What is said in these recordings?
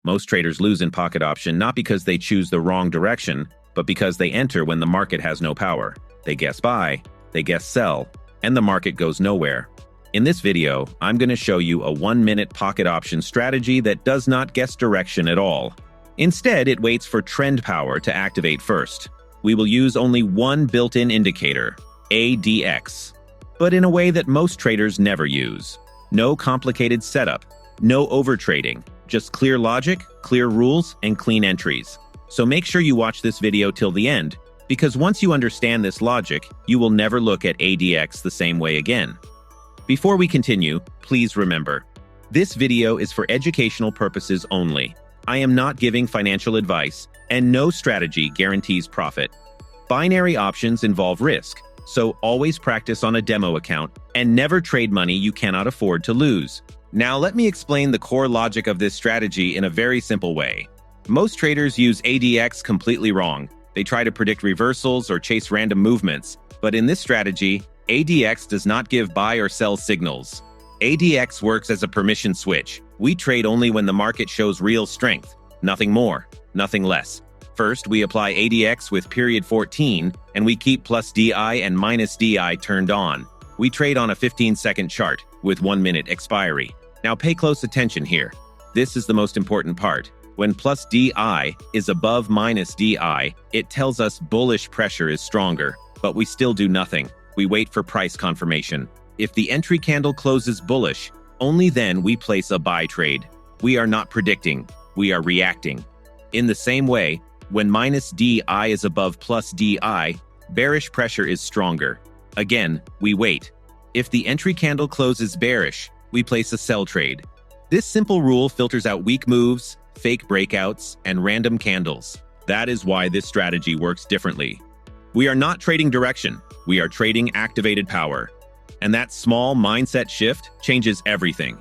Most traders lose in pocket option not because they choose the wrong direction, but because they enter when the market has no power. They guess buy, they guess sell, and the market goes nowhere. In this video, I'm going to show you a 1-minute pocket option strategy that does not guess direction at all. Instead, it waits for trend power to activate first. We will use only one built-in indicator, ADX, but in a way that most traders never use. No complicated setup, no overtrading, just clear logic, clear rules, and clean entries. So make sure you watch this video till the end, because once you understand this logic, you will never look at ADX the same way again. Before we continue, please remember, this video is for educational purposes only. I am not giving financial advice, and no strategy guarantees profit. Binary options involve risk, so always practice on a demo account and never trade money you cannot afford to lose. Now let me explain the core logic of this strategy in a very simple way. Most traders use ADX completely wrong. They try to predict reversals or chase random movements, but in this strategy, ADX does not give buy or sell signals. ADX works as a permission switch. We trade only when the market shows real strength. Nothing more, nothing less. First, we apply ADX with period 14, and we keep plus DI and minus DI turned on. We trade on a 15-second chart with 1-minute expiry. Now pay close attention here. This is the most important part. When plus DI is above minus DI, it tells us bullish pressure is stronger, but we still do nothing. We wait for price confirmation. If the entry candle closes bullish, only then we place a buy trade. We are not predicting, we are reacting. In the same way, when minus DI is above plus DI, bearish pressure is stronger. Again, we wait. If the entry candle closes bearish, we place a sell trade. This simple rule filters out weak moves, fake breakouts, and random candles. That is why this strategy works differently. We are not trading direction, we are trading activated power. And that small mindset shift changes everything.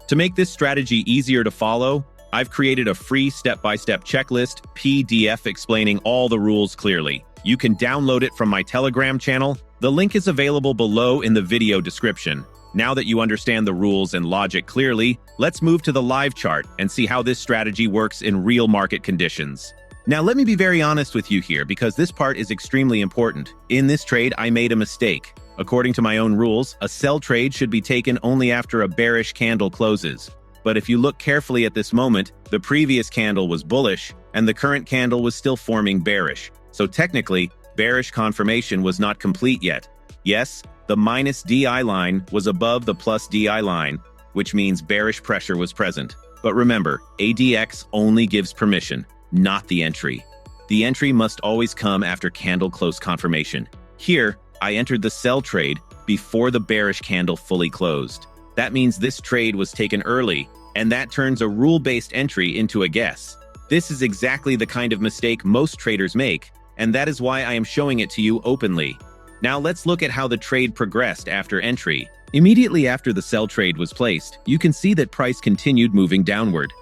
To make this strategy easier to follow, I've created a free step-by-step checklist PDF explaining all the rules clearly. You can download it from my Telegram channel. The link is available below in the video description. Now that you understand the rules and logic clearly, let's move to the live chart and see how this strategy works in real market conditions. Now let me be very honest with you here because this part is extremely important. In this trade, I made a mistake. According to my own rules, a sell trade should be taken only after a bearish candle closes. But if you look carefully at this moment, the previous candle was bullish, and the current candle was still forming bearish. So technically, bearish confirmation was not complete yet. Yes, the minus DI line was above the plus DI line, which means bearish pressure was present. But remember, ADX only gives permission, not the entry. The entry must always come after candle close confirmation. Here, I entered the sell trade before the bearish candle fully closed. That means this trade was taken early, and that turns a rule-based entry into a guess. This is exactly the kind of mistake most traders make, and that is why I am showing it to you openly. Now let's look at how the trade progressed after entry. Immediately after the sell trade was placed, you can see that price continued moving downward.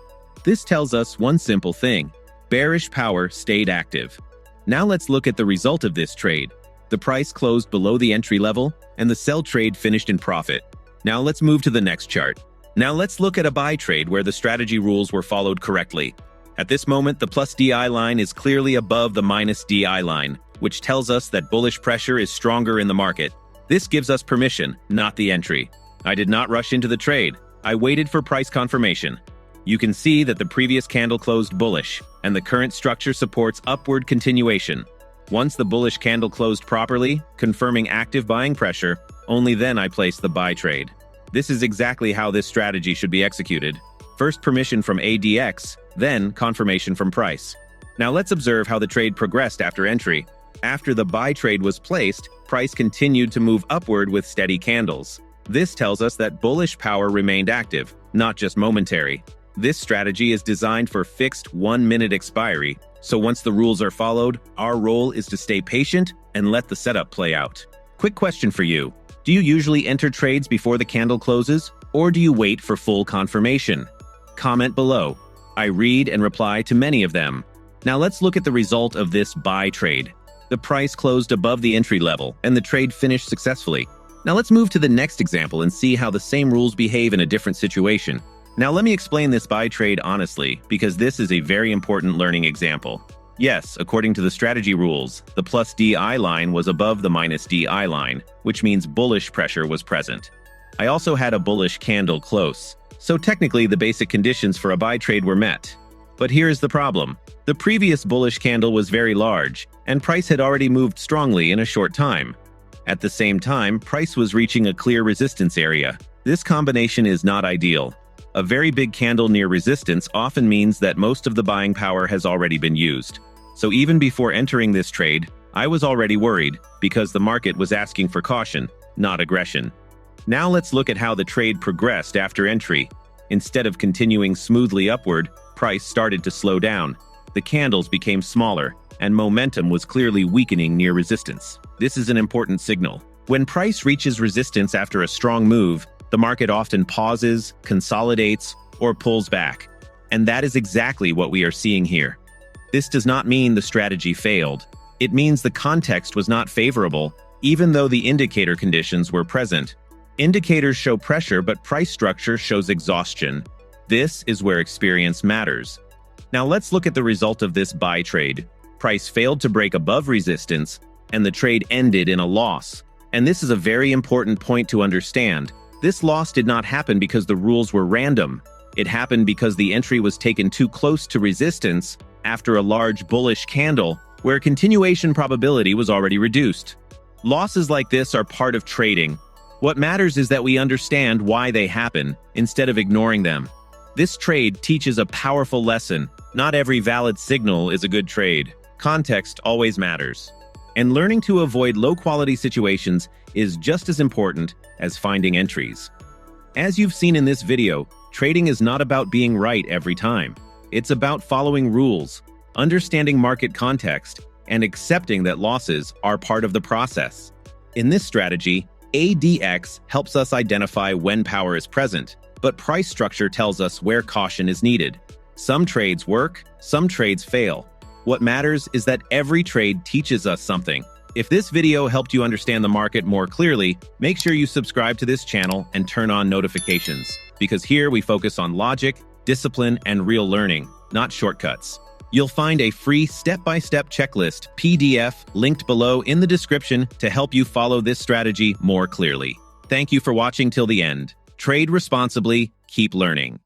This tells us one simple thing: bearish power stayed active. Now let's look at the result of this trade. The price closed below the entry level, and the sell trade finished in profit. Now let's move to the next chart. Now let's look at a buy trade where the strategy rules were followed correctly. At this moment, the plus DI line is clearly above the minus DI line, which tells us that bullish pressure is stronger in the market. This gives us permission, not the entry. I did not rush into the trade. I waited for price confirmation. You can see that the previous candle closed bullish, and the current structure supports upward continuation. Once the bullish candle closed properly, confirming active buying pressure, only then I place the buy trade. This is exactly how this strategy should be executed. First permission from ADX, then confirmation from price. Now let's observe how the trade progressed after entry. After the buy trade was placed, price continued to move upward with steady candles. This tells us that bullish power remained active, not just momentary. This strategy is designed for fixed 1-minute expiry, so once the rules are followed, our role is to stay patient and let the setup play out. Quick question for you. Do you usually enter trades before the candle closes, or do you wait for full confirmation? Comment below. I read and reply to many of them. Now let's look at the result of this buy trade. The price closed above the entry level, and the trade finished successfully. Now let's move to the next example and see how the same rules behave in a different situation. Now let me explain this buy trade honestly, because this is a very important learning example. Yes, according to the strategy rules, the plus DI line was above the minus DI line, which means bullish pressure was present. I also had a bullish candle close, so technically the basic conditions for a buy trade were met. But here's the problem. The previous bullish candle was very large, and price had already moved strongly in a short time. At the same time, price was reaching a clear resistance area. This combination is not ideal. A very big candle near resistance often means that most of the buying power has already been used. So even before entering this trade, I was already worried, because the market was asking for caution, not aggression. Now let's look at how the trade progressed after entry. Instead of continuing smoothly upward, price started to slow down. The candles became smaller, and momentum was clearly weakening near resistance. This is an important signal. When price reaches resistance after a strong move, the market often pauses, consolidates, or pulls back. And that is exactly what we are seeing here. This does not mean the strategy failed. It means the context was not favorable, even though the indicator conditions were present. Indicators show pressure, but price structure shows exhaustion. This is where experience matters. Now let's look at the result of this buy trade. Price failed to break above resistance, and the trade ended in a loss. And this is a very important point to understand. This loss did not happen because the rules were random. It happened because the entry was taken too close to resistance after a large bullish candle, where continuation probability was already reduced. Losses like this are part of trading. What matters is that we understand why they happen, instead of ignoring them. This trade teaches a powerful lesson. Not every valid signal is a good trade. Context always matters. And learning to avoid low-quality situations is just as important as finding entries. As you've seen in this video, trading is not about being right every time. It's about following rules, understanding market context, and accepting that losses are part of the process. In this strategy, ADX helps us identify when power is present, but price structure tells us where caution is needed. Some trades work, some trades fail. What matters is that every trade teaches us something. If this video helped you understand the market more clearly, make sure you subscribe to this channel and turn on notifications, because here we focus on logic, discipline, and real learning, not shortcuts. You'll find a free step-by-step checklist PDF linked below in the description to help you follow this strategy more clearly. Thank you for watching till the end. Trade responsibly, keep learning.